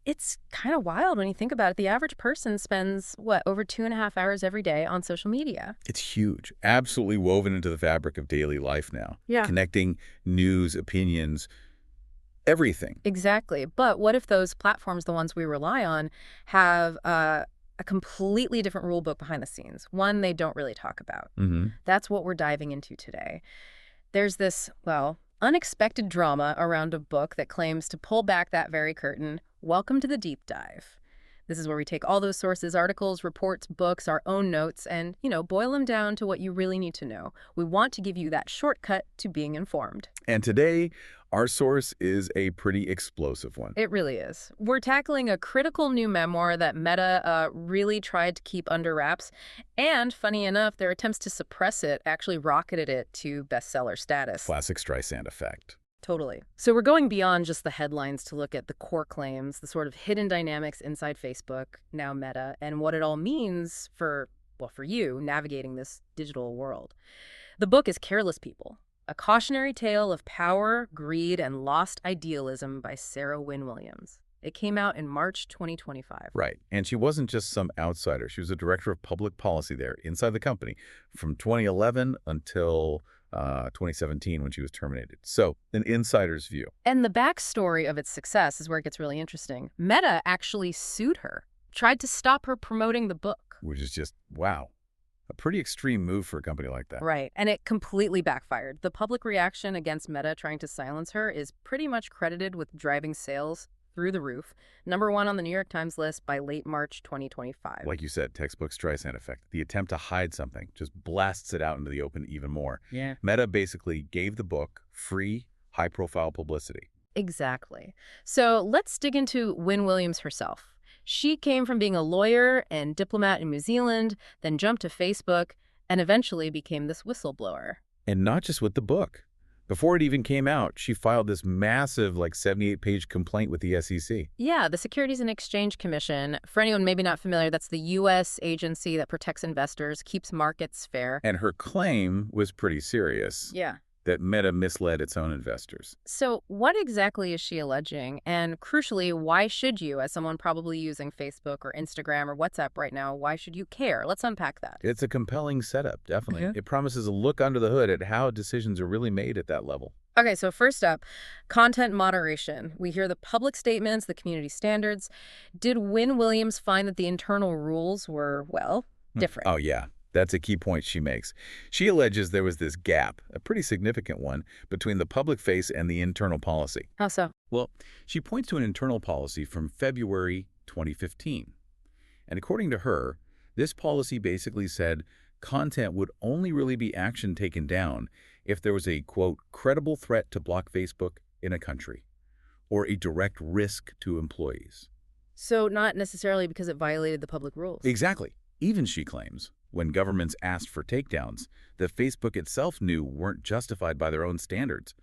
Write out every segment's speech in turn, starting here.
It's kind of wild when you think about it. The average person spends, what, over 2.5 hours every day on social media. It's huge, absolutely woven into the fabric of daily life now. Yeah. Connecting news, opinions, everything. Exactly. But what if those platforms, the ones we rely on, have a completely different rule book behind the scenes, one they don't really talk about? That's what we're diving into today. There's this, well, unexpected drama around a book that claims to pull back that very curtain. Welcome to the deep dive. This is where we take all those sources, articles, reports, books, our own notes, and, boil them down to what you really need to know. We want to give you that shortcut to being informed. And today, our source is a pretty explosive one. It really is. We're tackling a critical new memoir that Meta really tried to keep under wraps. And funny enough, their attempts to suppress it actually rocketed it to bestseller status. Classic Streisand effect. Totally. So we're going beyond just the headlines to look at the core claims, the sort of hidden dynamics inside Facebook, now Meta, and what it all means for you navigating this digital world. The book is Careless People, a cautionary tale of power, greed, and lost idealism by Wynn-Williams. It came out in March 2025. Right. And she wasn't just some outsider. She was a director of public policy there inside the company from 2011 until 2017 when she was terminated. So, an insider's view. And the backstory of its success is where it gets really interesting. Meta actually sued her, tried to stop her promoting the book. Which is just, wow. A pretty extreme move for a company like that. Right. And it completely backfired. The public reaction against Meta trying to silence her is pretty much credited with driving sales through the roof. #1 on the New York Times list by late March 2025. Like you said, textbook Streisand effect. The attempt to hide something just blasts it out into the open even more. Yeah. Meta basically gave the book free, high-profile publicity. Exactly. So let's dig into Wynn-Williams herself. She came from being a lawyer and diplomat in New Zealand, then jumped to Facebook, and eventually became this whistleblower. And not just with the book. Before it even came out, she filed this massive, 78-page complaint with the SEC. Yeah, the Securities and Exchange Commission. For anyone maybe not familiar, that's the U.S. agency that protects investors, keeps markets fair. And her claim was pretty serious. Yeah. That Meta misled its own investors. So what exactly is she alleging? And crucially, why should you, as someone probably using Facebook or Instagram or WhatsApp right now, why should you care? Let's unpack that. It's a compelling setup, definitely. Yeah. It promises a look under the hood at how decisions are really made at that level. Okay, so first up, content moderation. We hear the public statements, the community standards. Did Wynn-Williams find that the internal rules were, different? Oh, yeah. That's a key point she makes. She alleges there was this gap, a pretty significant one, between the public face and the internal policy. How so? Well, she points to an internal policy from February 2015. And according to her, this policy basically said content would only really be action taken down if there was a, quote, credible threat to block Facebook in a country or a direct risk to employees. So not necessarily because it violated the public rules. Exactly. Even, she claims, when governments asked for takedowns that Facebook itself knew weren't justified by their own standards.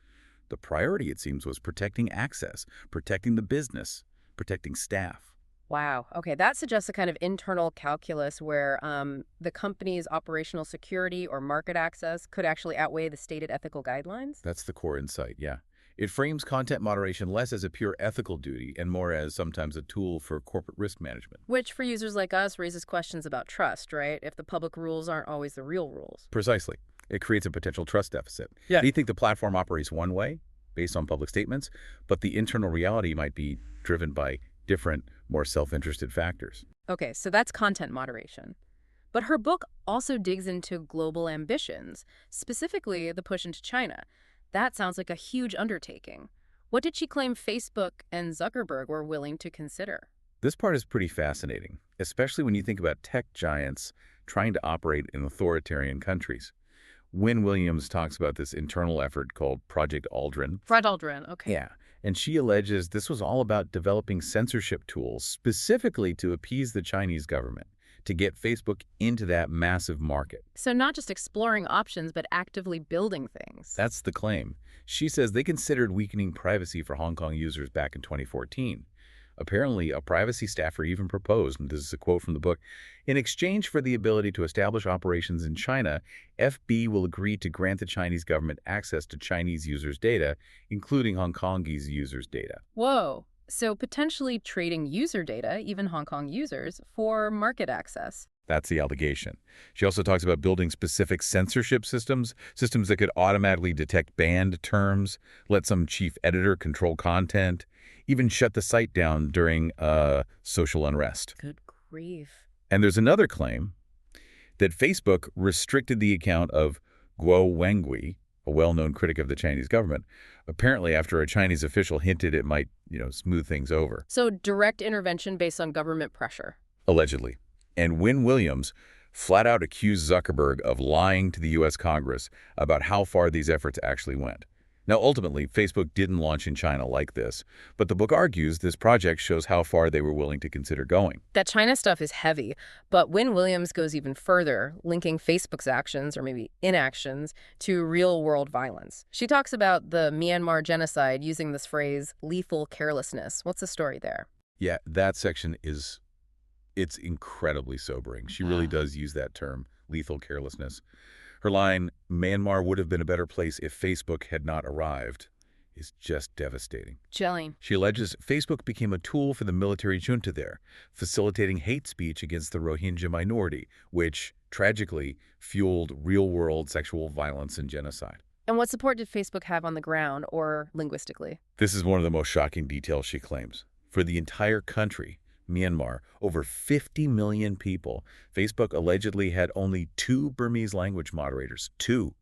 The priority, it seems, was protecting access, protecting the business, protecting staff. Wow. Okay, that suggests a kind of internal calculus where the company's operational security or market access could actually outweigh the stated ethical guidelines? That's the core insight, yeah. It frames content moderation less as a pure ethical duty and more as sometimes a tool for corporate risk management. Which, for users like us, raises questions about trust, right? If the public rules aren't always the real rules. Precisely. It creates a potential trust deficit. Yeah. You think the platform operates one way, based on public statements, but the internal reality might be driven by different, more self-interested factors. Okay, so that's content moderation. But her book also digs into global ambitions, specifically the push into China. That sounds like a huge undertaking. What did she claim Facebook and Zuckerberg were willing to consider? This part is pretty fascinating, especially when you think about tech giants trying to operate in authoritarian countries. Wynn-Williams talks about this internal effort called Project Aldrin. Project Aldrin, okay. Yeah, and she alleges this was all about developing censorship tools specifically to appease the Chinese government, to get Facebook into that massive market. So not just exploring options, but actively building things. That's the claim. She says they considered weakening privacy for Hong Kong users back in 2014. Apparently, a privacy staffer even proposed, and this is a quote from the book, in exchange for the ability to establish operations in China, FB will agree to grant the Chinese government access to Chinese users' data, including Hong Kongese users' data. Whoa. So potentially trading user data, even Hong Kong users, for market access. That's the allegation. She also talks about building specific censorship systems, systems that could automatically detect banned terms, let some chief editor control content, even shut the site down during social unrest. Good grief. And there's another claim that Facebook restricted the account of Guo Wengui, a well-known critic of the Chinese government, apparently after a Chinese official hinted it might, smooth things over. So direct intervention based on government pressure. Allegedly. And Wynn-Williams flat out accused Zuckerberg of lying to the U.S. Congress about how far these efforts actually went. Now, ultimately, Facebook didn't launch in China like this, but the book argues this project shows how far they were willing to consider going. That China stuff is heavy, but Wynn-Williams goes even further, linking Facebook's actions, or maybe inactions, to real-world violence. She talks about the Myanmar genocide using this phrase, lethal carelessness. What's the story there? Yeah, that section it's incredibly sobering. She really does use that term, lethal carelessness. Her line, "Myanmar would have been a better place if Facebook had not arrived," is just devastating. Chilling. She alleges Facebook became a tool for the military junta there, facilitating hate speech against the Rohingya minority, which, tragically, fueled real-world sexual violence and genocide. And what support did Facebook have on the ground or linguistically? This is one of the most shocking details she claims. For the entire country, Myanmar, over 50 million people, Facebook allegedly had only 2 Burmese language moderators. 2.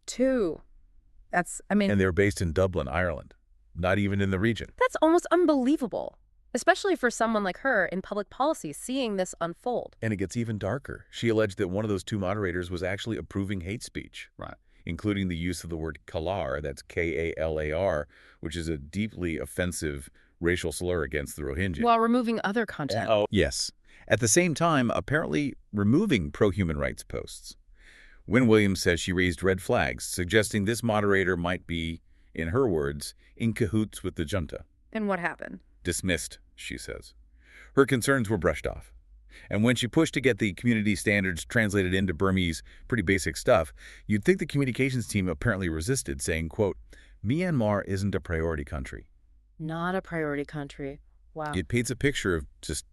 And they're based in Dublin, Ireland. Not even in the region. That's almost unbelievable, especially for someone like her in public policy seeing this unfold. And it gets even darker. She alleged that one of those 2 moderators was actually approving hate speech. Right. Including the use of the word kalar, that's K-A-L-A-R, which is a deeply offensive racial slur against the Rohingya. While removing other content. Oh, yes. At the same time, apparently removing pro-human rights posts. Wynn-Williams says she raised red flags, suggesting this moderator might be, in her words, in cahoots with the junta. And what happened? Dismissed, she says. Her concerns were brushed off. And when she pushed to get the community standards translated into Burmese, pretty basic stuff, you'd think the communications team apparently resisted, saying, quote, "Myanmar isn't a priority country." Not a priority country. Wow. It paints a picture of just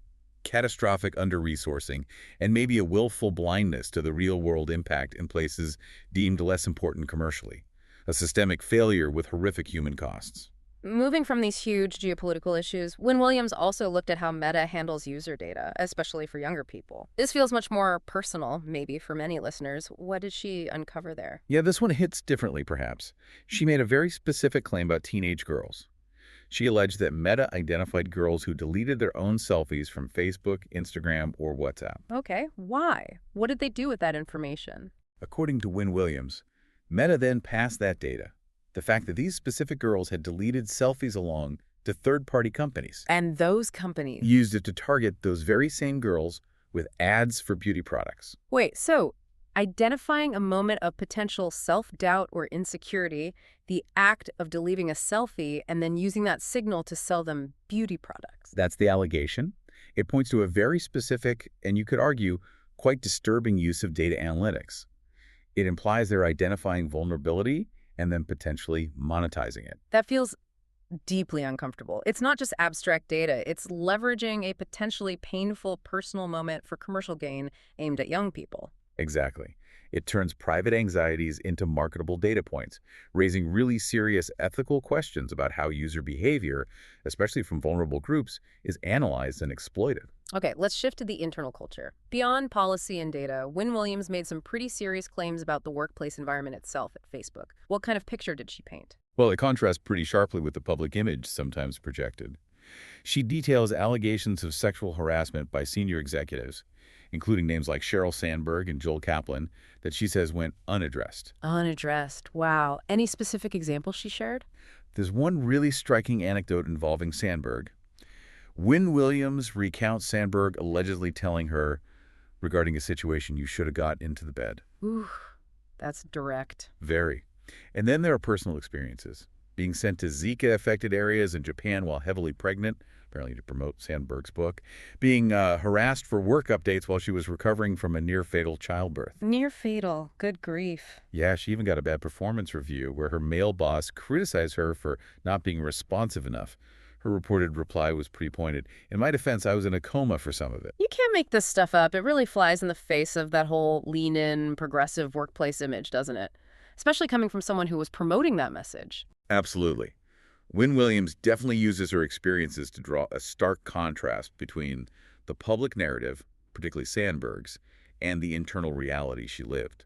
catastrophic under-resourcing and maybe a willful blindness to the real-world impact in places deemed less important commercially. A systemic failure with horrific human costs. Moving from these huge geopolitical issues, Wynn-Williams also looked at how Meta handles user data, especially for younger people. This feels much more personal, maybe, for many listeners. What did she uncover there? Yeah, this one hits differently, perhaps. She made a very specific claim about teenage girls. She alleged that Meta identified girls who deleted their own selfies from Facebook, Instagram, or WhatsApp. Okay, why? What did they do with that information? According to Wynn-Williams, Meta then passed that data, the fact that these specific girls had deleted selfies along, to third-party companies. And those companies used it to target those very same girls with ads for beauty products. Wait, so identifying a moment of potential self-doubt or insecurity, the act of deleting a selfie, and then using that signal to sell them beauty products. That's the allegation. It points to a very specific, and you could argue, quite disturbing use of data analytics. It implies they're identifying vulnerability and then potentially monetizing it. That feels deeply uncomfortable. It's not just abstract data. It's leveraging a potentially painful personal moment for commercial gain aimed at young people. Exactly. It turns private anxieties into marketable data points, raising really serious ethical questions about how user behavior, especially from vulnerable groups, is analyzed and exploited. Okay, let's shift to the internal culture. Beyond policy and data, Wynn-Williams made some pretty serious claims about the workplace environment itself at Facebook. What kind of picture did she paint? Well, it contrasts pretty sharply with the public image sometimes projected. She details allegations of sexual harassment by senior executives, including names like Sheryl Sandberg and Joel Kaplan, that she says went unaddressed. Unaddressed. Wow. Any specific examples she shared? There's one really striking anecdote involving Sandberg. Wynn-Williams recounts Sandberg allegedly telling her regarding a situation, "You should have got into the bed." Ooh, that's direct. Very. And then there are personal experiences. Being sent to Zika-affected areas in Japan while heavily pregnant, apparently to promote Sandberg's book. Being harassed for work updates while she was recovering from a near-fatal childbirth. Near-fatal. Good grief. Yeah, she even got a bad performance review where her male boss criticized her for not being responsive enough. Her reported reply was pretty pointed. In my defense, I was in a coma for some of it. You can't make this stuff up. It really flies in the face of that whole lean-in, progressive workplace image, doesn't it? Especially coming from someone who was promoting that message. Absolutely. Wynn-Williams definitely uses her experiences to draw a stark contrast between the public narrative, particularly Sandberg's, and the internal reality she lived.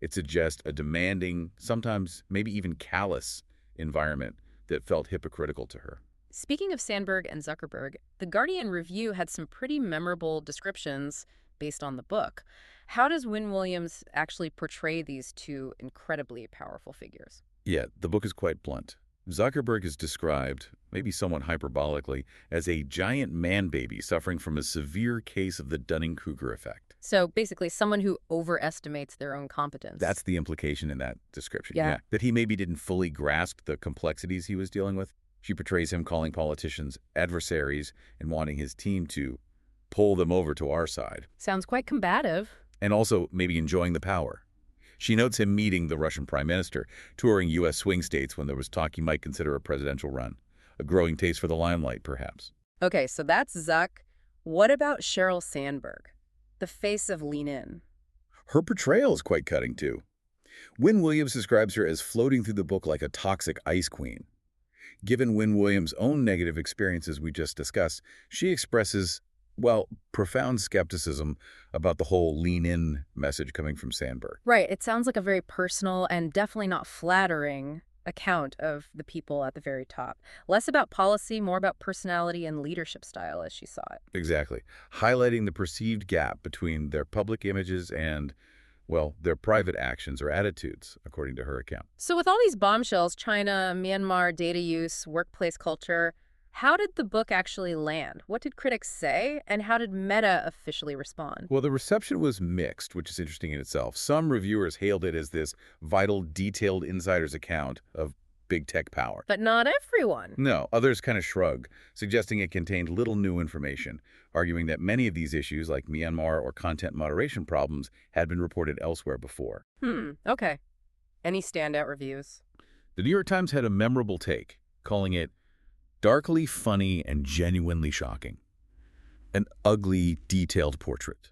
It suggests a demanding, sometimes maybe even callous, environment that felt hypocritical to her. Speaking of Sandberg and Zuckerberg, the Guardian Review had some pretty memorable descriptions based on the book. How does Wynn-Williams actually portray these two incredibly powerful figures? Yeah, the book is quite blunt. Zuckerberg is described, maybe somewhat hyperbolically, as a giant man-baby suffering from a severe case of the Dunning-Kruger effect. So basically someone who overestimates their own competence. That's the implication in that description. Yeah. That he maybe didn't fully grasp the complexities he was dealing with. She portrays him calling politicians adversaries and wanting his team to pull them over to our side. Sounds quite combative. And also maybe enjoying the power. She notes him meeting the Russian prime minister, touring U.S. swing states when there was talk he might consider a presidential run. A growing taste for the limelight, perhaps. Okay, so that's Zuck. What about Sheryl Sandberg, the face of Lean In? Her portrayal is quite cutting, too. Wynn-Williams describes her as floating through the book like a toxic ice queen. Given Wynn-Williams' own negative experiences we just discussed, she expresses, well, profound skepticism about the whole lean-in message coming from Sandberg. Right. It sounds like a very personal and definitely not flattering account of the people at the very top. Less about policy, more about personality and leadership style as she saw it. Exactly. Highlighting the perceived gap between their public images and, well, their private actions or attitudes, according to her account. So with all these bombshells, China, Myanmar, data use, workplace culture, how did the book actually land? What did critics say? And how did Meta officially respond? Well, the reception was mixed, which is interesting in itself. Some reviewers hailed it as this vital, detailed insider's account of big tech power. But not everyone. No, others kind of shrugged, suggesting it contained little new information, arguing that many of these issues, like Myanmar or content moderation problems, had been reported elsewhere before. Okay. Any standout reviews? The New York Times had a memorable take, calling it darkly funny and genuinely shocking. An ugly, detailed portrait.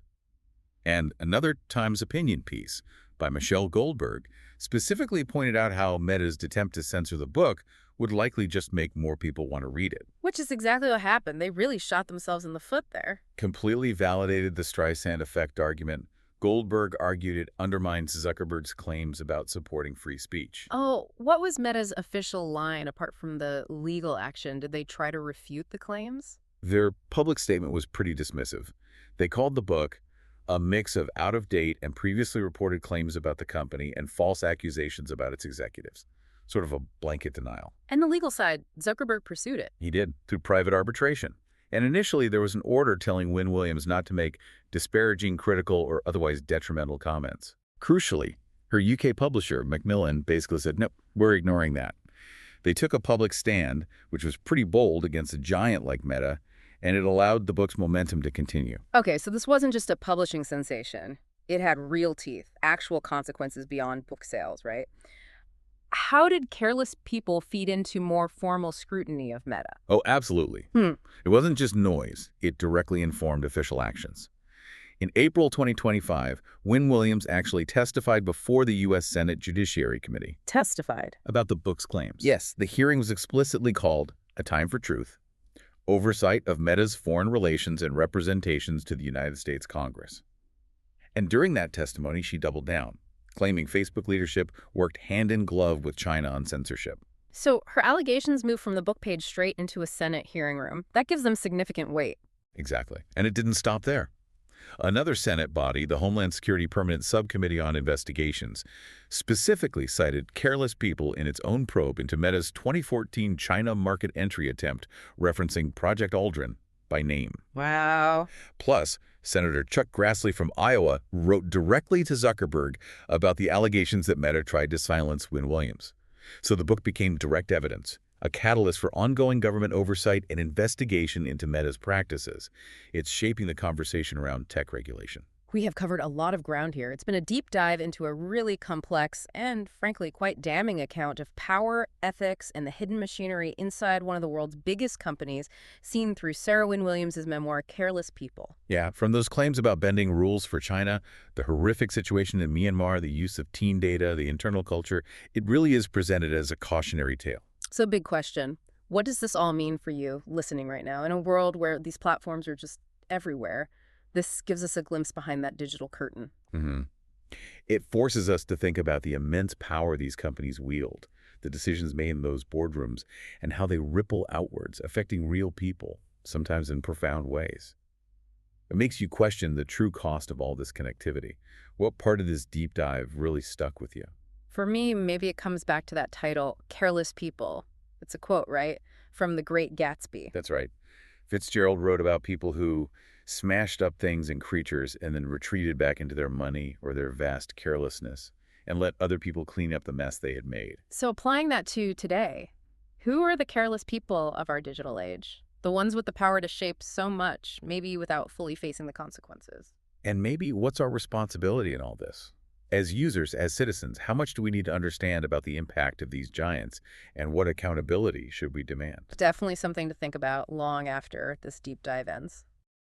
And another Times opinion piece by Michelle Goldberg specifically pointed out how Meta's attempt to censor the book would likely just make more people want to read it. Which is exactly what happened. They really shot themselves in the foot there. Completely validated the Streisand effect argument. Goldberg argued it undermines Zuckerberg's claims about supporting free speech. Oh, what was Meta's official line apart from the legal action? Did they try to refute the claims? Their public statement was pretty dismissive. They called the book a mix of out-of-date and previously reported claims about the company and false accusations about its executives. Sort of a blanket denial. And the legal side, Zuckerberg pursued it. He did, through private arbitration. And initially, there was an order telling Wynn-Williams not to make disparaging, critical, or otherwise detrimental comments. Crucially, her UK publisher, Macmillan, basically said, nope, we're ignoring that. They took a public stand, which was pretty bold against a giant like Meta, and it allowed the book's momentum to continue. Okay, so this wasn't just a publishing sensation. It had real teeth, actual consequences beyond book sales, right? How did Careless People feed into more formal scrutiny of Meta? Oh, absolutely. It wasn't just noise. It directly informed official actions. In April 2025, Wynn-Williams actually testified before the U.S. Senate Judiciary Committee. Testified? About the book's claims. Yes, the hearing was explicitly called A Time for Truth, Oversight of Meta's Foreign Relations and Representations to the United States Congress. And during that testimony, she doubled down, claiming Facebook leadership worked hand in glove with China on censorship. So her allegations moved from the book page straight into a Senate hearing room. That gives them significant weight. Exactly. And it didn't stop there. Another Senate body, the Homeland Security Permanent Subcommittee on Investigations, specifically cited Careless People in its own probe into Meta's 2014 China market entry attempt, referencing Project Aldrin by name. Wow. Plus, Senator Chuck Grassley from Iowa wrote directly to Zuckerberg about the allegations that Meta tried to silence Wynn-Williams. So the book became direct evidence, a catalyst for ongoing government oversight and investigation into Meta's practices. It's shaping the conversation around tech regulation. We have covered a lot of ground here. It's been a deep dive into a really complex and, frankly, quite damning account of power, ethics, and the hidden machinery inside one of the world's biggest companies, seen through Sarah Wynn-Williams' memoir, Careless People. Yeah, from those claims about bending rules for China, the horrific situation in Myanmar, the use of teen data, the internal culture, it really is presented as a cautionary tale. So, big question. What does this all mean for you listening right now in a world where these platforms are just everywhere? This gives us a glimpse behind that digital curtain. It forces us to think about the immense power these companies wield, the decisions made in those boardrooms, and how they ripple outwards, affecting real people, sometimes in profound ways. It makes you question the true cost of all this connectivity. What part of this deep dive really stuck with you? For me, maybe it comes back to that title, Careless People. It's a quote, right? From The Great Gatsby. That's right. Fitzgerald wrote about people who smashed up things and creatures and then retreated back into their money or their vast carelessness and let other people clean up the mess they had made. So applying that to today, who are the careless people of our digital age? The ones with the power to shape so much, maybe without fully facing the consequences. And maybe what's our responsibility in all this? As users, as citizens, how much do we need to understand about the impact of these giants, and what accountability should we demand? Definitely something to think about long after this deep dive ends.